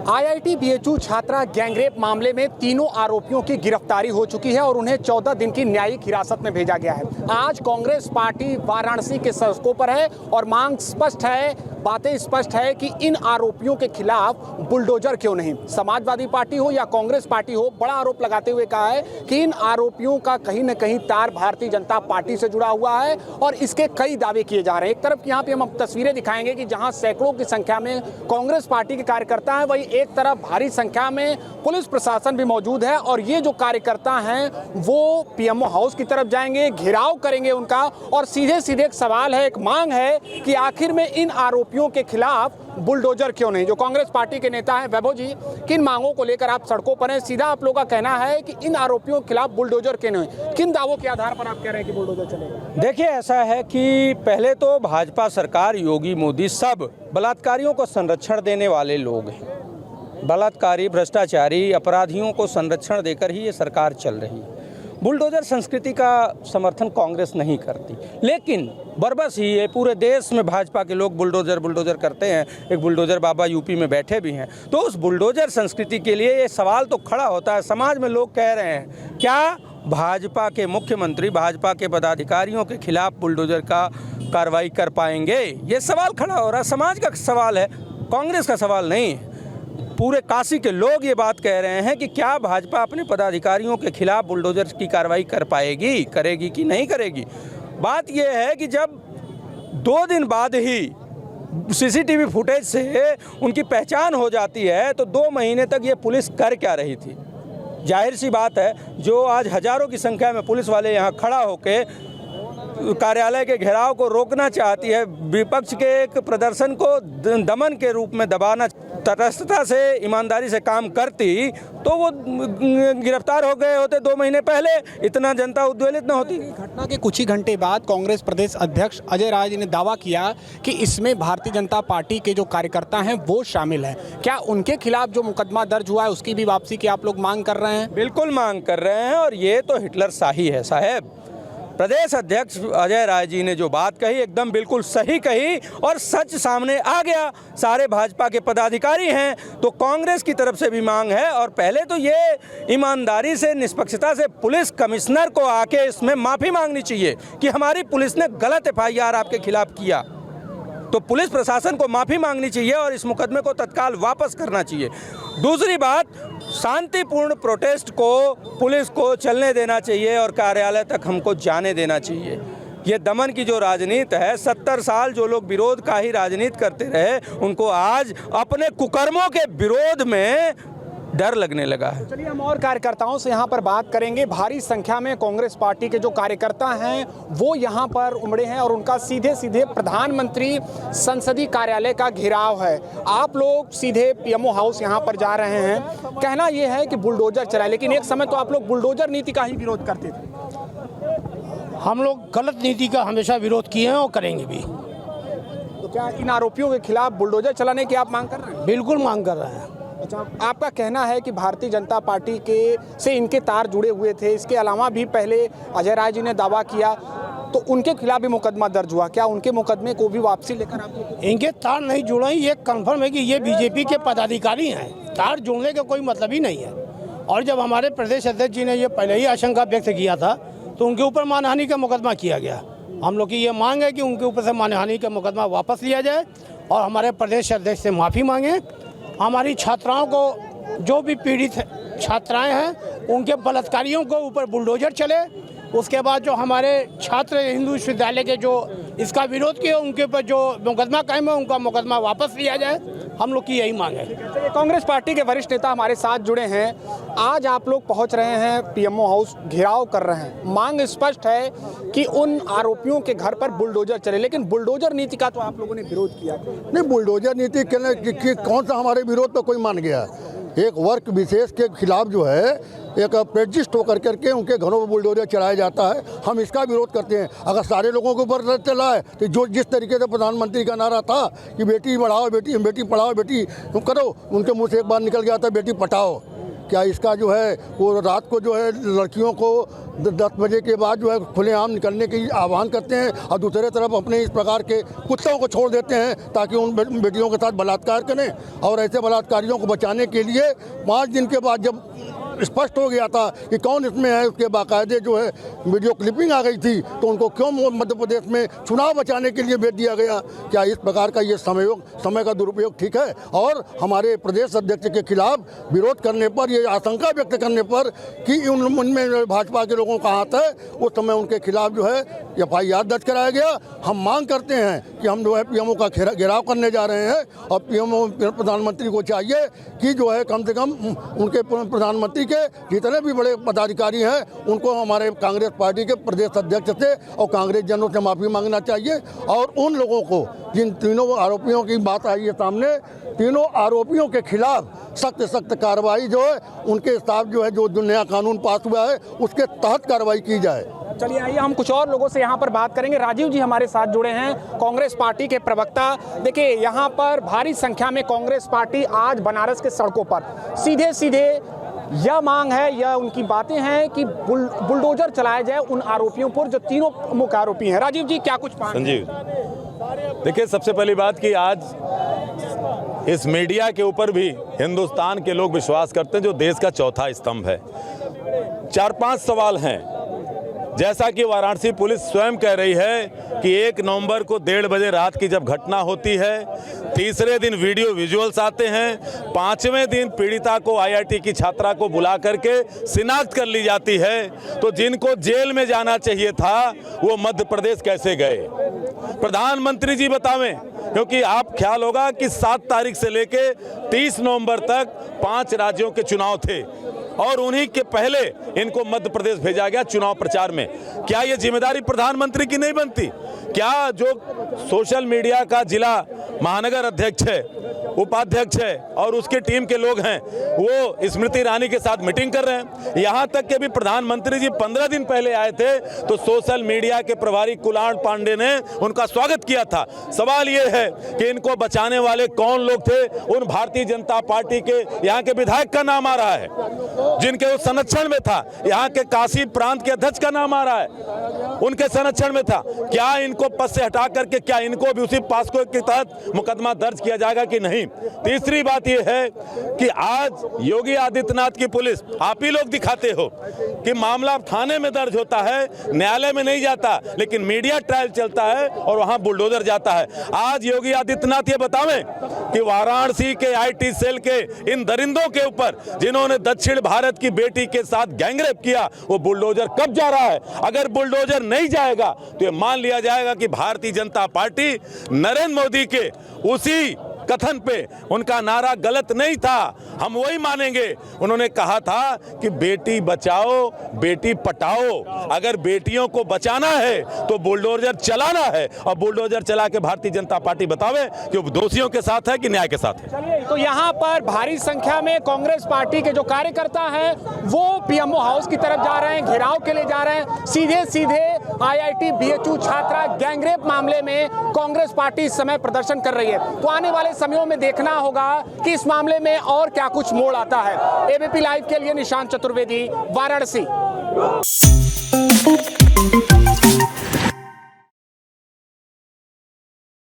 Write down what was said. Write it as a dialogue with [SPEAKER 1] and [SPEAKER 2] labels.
[SPEAKER 1] IIT BHU छात्रा gangrape मामले में तीनों आरोपियों की गिरफ्तारी हो चुकी है और उन्हें 14 दिन की न्यायिक हिरासत में भेजा गया है। आज कांग्रेस पार्टी वाराणसी के सड़कों पर है और मांग स्पष्ट है, बातें स्पष्ट है कि इन आरोपियों के खिलाफ बुलडोजर क्यों नहीं। समाजवादी पार्टी हो या कांग्रेस पार्टी हो, बड़ा आरोप लगाते हुए कहा है कि इन आरोपियों का कहीं न कहीं तार भारतीय जनता पार्टी से जुड़ा हुआ है और इसके कई दावे किए जा रहे हैं। एक तरफ यहाँ पे हम तस्वीरें दिखाएंगे कि जहां सैकड़ों की संख्या में कांग्रेस पार्टी के कार्यकर्ता हैं, वहीं एक तरफ भारी संख्या में पुलिस प्रशासन भी मौजूद है और ये जो कार्यकर्ता हैं वो पीएमओ हाउस की तरफ जाएंगे, घेराव करेंगे उनका और सीधे सीधे एक सवाल है, एक मांग है कि आखिर में इन आरोपियों के खिलाफ बुलडोजर क्यों नहीं। जो कांग्रेस पार्टी के नेता हैं वैभव जी, किन मांगों को लेकर आप सड़कों पर हैं? सीधा आप लोगों का कहना है कि इन आरोपियों के खिलाफ बुलडोजर क्यों नहीं, किन दावों के आधार पर आप कह रहे हैं कि बुलडोजर चलेगा?
[SPEAKER 2] देखिए, ऐसा है कि पहले तो भाजपा सरकार, योगी मोदी सब बलात्कारियों को संरक्षण देने वाले लोग हैं। बलात्कारी, भ्रष्टाचारी, अपराधियों को संरक्षण देकर ही ये सरकार चल रही है। बुलडोजर संस्कृति का समर्थन कांग्रेस नहीं करती, लेकिन बरबस ही ये पूरे देश में भाजपा के लोग बुलडोजर करते हैं। एक बुलडोजर बाबा यूपी में बैठे भी हैं। तो उस बुलडोजर संस्कृति के लिए ये सवाल तो खड़ा होता है। समाज में लोग कह रहे हैं, क्या भाजपा के मुख्यमंत्री भाजपा के पदाधिकारियों के खिलाफ बुलडोजर का कार्रवाई कर पाएंगे? ये सवाल खड़ा हो रहा है। समाज का सवाल है, कांग्रेस का सवाल नहीं है। पूरे काशी के लोग ये बात कह रहे हैं कि क्या भाजपा अपने पदाधिकारियों के खिलाफ बुलडोजर की कार्रवाई कर पाएगी, करेगी कि नहीं करेगी। बात यह है कि जब 2 दिन बाद ही सीसीटीवी फुटेज से उनकी पहचान हो जाती है तो 2 महीने तक ये पुलिस कर क्या रही थी? जाहिर सी बात है, जो आज हजारों की संख्या में पुलिस वाले यहाँ खड़ा होकर कार्यालय के घेराव को रोकना चाहती है, विपक्ष के एक प्रदर्शन को दमन के रूप में दबाना, तटस्थता से, ईमानदारी से काम करती तो वो गिरफ्तार हो गए होते 2 महीने पहले, इतना जनता उद्वेलित न होती।
[SPEAKER 1] घटना के कुछ ही घंटे बाद कांग्रेस प्रदेश अध्यक्ष अजय राय जी ने दावा किया कि इसमें भारतीय जनता पार्टी के जो कार्यकर्ता हैं वो शामिल हैं। क्या उनके खिलाफ जो मुकदमा दर्ज हुआ है उसकी भी वापसी की आप लोग मांग कर रहे हैं?
[SPEAKER 2] बिल्कुल मांग कर रहे हैं और ये तो हिटलर शाही है साहब। प्रदेश अध्यक्ष अजय राय जी ने जो बात कही एकदम बिल्कुल सही कही और सच सामने आ गया। सारे भाजपा के पदाधिकारी हैं तो कांग्रेस की तरफ से भी मांग है और पहले तो ये ईमानदारी से, निष्पक्षता से पुलिस कमिश्नर को आके इसमें माफ़ी मांगनी चाहिए कि हमारी पुलिस ने गलत FIR आपके खिलाफ किया। तो पुलिस प्रशासन को माफ़ी मांगनी चाहिए और इस मुकदमे को तत्काल वापस करना चाहिए। दूसरी बात, शांतिपूर्ण प्रोटेस्ट को पुलिस को चलने देना चाहिए और कार्यालय तक हमको जाने देना चाहिए। ये दमन की जो राजनीति है, 70 साल जो लोग विरोध का ही राजनीति करते रहे, उनको आज अपने कुकर्मों के विरोध में डर लगने लगा है।
[SPEAKER 1] चलिए हम और कार्यकर्ताओं से यहाँ पर बात करेंगे। भारी संख्या में कांग्रेस पार्टी के जो कार्यकर्ता हैं वो यहाँ पर उमड़े हैं और उनका सीधे सीधे प्रधानमंत्री संसदीय कार्यालय का घेराव है। आप लोग सीधे पीएमओ हाउस यहाँ पर जा रहे हैं। कहना यह है कि बुलडोजर चलाए, लेकिन एक समय तो आप लोग बुलडोजर नीति का ही विरोध करते थे।
[SPEAKER 3] हम लोग गलत नीति का हमेशा विरोध किए हैं और करेंगे भी।
[SPEAKER 1] तो क्या इन आरोपियों के खिलाफ बुलडोजर चलाने की आप मांग कर रहे हैं?
[SPEAKER 3] बिल्कुल मांग कर रहे हैं।
[SPEAKER 1] अच्छा, आपका कहना है कि भारतीय जनता पार्टी के से इनके तार जुड़े हुए थे। इसके अलावा भी पहले अजय राय जी ने दावा किया तो उनके खिलाफ भी मुकदमा दर्ज हुआ। क्या उनके मुकदमे को भी वापसी लेकर आप?
[SPEAKER 3] इनके तार नहीं जुड़े, ये कंफर्म है कि ये बीजेपी के पदाधिकारी हैं। तार जुड़ने का कोई मतलब ही नहीं है। और जब हमारे प्रदेश अध्यक्ष जी ने ये पहले ही आशंका व्यक्त किया था तो उनके ऊपर मानहानि का मुकदमा किया गया। हम लोग की ये मांग है कि उनके ऊपर से मानहानि का मुकदमा वापस लिया जाए और हमारे प्रदेश अध्यक्ष से माफ़ी मांगे। हमारी छात्राओं को, जो भी पीड़ित छात्राएं हैं, उनके बलात्कारियों को ऊपर बुलडोजर चले। उसके बाद जो हमारे छात्र हिंदू विश्वविद्यालय के जो इसका विरोध किए, उनके ऊपर जो मुकदमा कायम है उनका मुकदमा वापस लिया जाए। हम लोग की यही मांग है।
[SPEAKER 1] कांग्रेस पार्टी के वरिष्ठ नेता हमारे साथ जुड़े हैं। आज आप लोग पहुंच रहे हैं पीएमओ हाउस, घेराव कर रहे हैं। मांग स्पष्ट है कि उन आरोपियों के घर पर बुलडोजर चले, लेकिन बुलडोजर नीति का तो आप लोगों ने विरोध किया।
[SPEAKER 4] नहीं, बुलडोजर नीति के कौन सा हमारे विरोध पर कोई मान गया? एक वर्ग विशेष के खिलाफ जो है एक प्रेजिस्ट होकर करके उनके घरों में बुलडोजर चलाया जाता है, हम इसका विरोध करते हैं। अगर सारे लोगों के ऊपर चला है तो जो जिस तरीके से प्रधानमंत्री का नारा था कि बेटी बढ़ाओ, बेटी पढ़ाओ, बेटी करो, उनके मुंह से एक बार निकल गया था बेटी पटाओ। क्या इसका जो है वो रात को जो है लड़कियों को 10 बजे के बाद जो है खुलेआम निकलने की आह्वान करते हैं और दूसरे तरफ अपने इस प्रकार के कुत्तों को छोड़ देते हैं ताकि उन बेटियों के साथ बलात्कार करें। और ऐसे बलात्कारियों को बचाने के लिए 5 दिन के बाद जब स्पष्ट हो गया था कि कौन इसमें है, उसके बाकायदे जो है वीडियो क्लिपिंग आ गई थी, तो उनको क्यों मध्य प्रदेश में चुनाव बचाने के लिए भेज दिया गया? क्या इस प्रकार का ये समय का दुरुपयोग ठीक है? और हमारे प्रदेश अध्यक्ष के खिलाफ विरोध करने पर, ये आशंका व्यक्त करने पर कि उनमें भाजपा के लोगों का हाथ है, उस समय उनके खिलाफ जो है FIR दर्ज कराया गया। हम मांग करते हैं कि हम जो है PMO का घेराव करने जा रहे हैं और PMO प्रधानमंत्री को चाहिए कि जो है कम से कम उनके प्रधानमंत्री के जितने भी बड़े पदाधिकारी हैं उनको हमारे कांग्रेस पार्टी के प्रदेश अध्यक्ष से और कांग्रेस जनों से माफ़ी मांगना चाहिए। और उन लोगों को, जिन तीनों आरोपियों की बात आई है सामने, तीनों आरोपियों के खिलाफ सख्त कार्रवाई जो है उनके साथ जो है जो नया कानून पास हुआ है उसके तहत कार्रवाई की जाए।
[SPEAKER 1] चलिए आइए हम कुछ और लोगों से यहाँ पर बात करेंगे। राजीव जी हमारे साथ जुड़े हैं, कांग्रेस पार्टी के प्रवक्ता। देखिए यहाँ पर भारी संख्या में कांग्रेस पार्टी आज बनारस के सड़कों पर सीधे सीधे यह मांग है, यह उनकी बातें हैं कि बुलडोजर चलाया जाए उन आरोपियों पर जो तीनों मुख्य आरोपी हैं। राजीव जी क्या कुछ मांग?
[SPEAKER 5] संजीव, देखिए सबसे पहली बात कि आज इस मीडिया के ऊपर भी हिंदुस्तान के लोग विश्वास करते हैं जो देश का चौथा स्तंभ है। 4-5 सवाल हैं। जैसा कि वाराणसी पुलिस स्वयं कह रही है कि 1 नवंबर को 1:30 बजे रात की जब घटना होती है, तीसरे दिन वीडियो विजुअल्स आते हैं, 5वें दिन पीड़िता को IIT की छात्रा को बुला करके शिनाख्त कर ली जाती है, तो जिनको जेल में जाना चाहिए था वो मध्य प्रदेश कैसे गए? प्रधानमंत्री जी बतावें, क्योंकि आप ख्याल होगा कि 7 तारीख से लेके 30 नवंबर तक 5 राज्यों के चुनाव थे और उन्हीं के पहले इनको मध्य प्रदेश भेजा गया चुनाव प्रचार में। क्या ये जिम्मेदारी प्रधानमंत्री की नहीं बनती? क्या जो सोशल मीडिया का जिला महानगर अध्यक्ष है, उपाध्यक्ष है और उसकी टीम के लोग हैं, वो स्मृति ईरानी के साथ मीटिंग कर रहे हैं? यहाँ तक कि भी प्रधानमंत्री जी 15 दिन पहले आए थे तो सोशल मीडिया के प्रभारी कुलाण पांडे ने उनका स्वागत किया था। सवाल ये है कि इनको बचाने वाले कौन लोग थे? उन भारतीय जनता पार्टी के यहाँ के विधायक का नाम आ रहा है जिनके उस संरक्षण में था, यहाँ के काशी प्रांत के अध्यक्ष का नाम आ रहा है, उनके संरक्षण में था। क्या इनको पद से हटा करके क्या इनको भी उसी पास्को के तहत मुकदमा दर्ज किया जाएगा कि नहीं? तीसरी बात यह है कि आज योगी आदित्यनाथ की पुलिस, आप ही लोग दिखाते हो कि मामला थाने में दर्ज होता है, न्यायालय में नहीं जाता, लेकिन मीडिया ट्रायल चलता है और वहां बुलडोजर जाता है। आज योगी आदित्यनाथ ये बतावें कि वाराणसी के IT सेल के इन दरिंदों के ऊपर जिन्होंने दक्षिण भारत की बेटी के साथ गैंगरेप किया, वो बुलडोजर कब जा रहा है? अगर बुलडोजर नहीं जाएगा तो ये मान लिया जाएगा कि भारतीय जनता पार्टी नरेंद्र मोदी के उसी कथन पे उनका नारा गलत नहीं था, हम वही मानेंगे। उन्होंने कहा था कि बेटी बचाओ बेटी पटाओ। अगर बेटियों को बचाना है तो बुलडोजर चलाना है और बुलडोजर चला के भारतीय जनता पार्टी बतावे कि वो दोषियों के साथ है कि न्याय के साथ है।
[SPEAKER 1] चलिए तो यहाँ पर भारी संख्या में कांग्रेस पार्टी के जो कार्यकर्ता हैं वो PMO हाउस की तरफ जा रहे हैं, घेराव के लिए जा रहे हैं। सीधे सीधे IIT BHU छात्रा गैंगरेप मामले में कांग्रेस पार्टी इस समय प्रदर्शन कर रही है। तो आने वाले समयों में देखना होगा कि इस मामले में और क्या कुछ मोड़ आता है। ABP लाइव के लिए निशांत चतुर्वेदी, वाराणसी।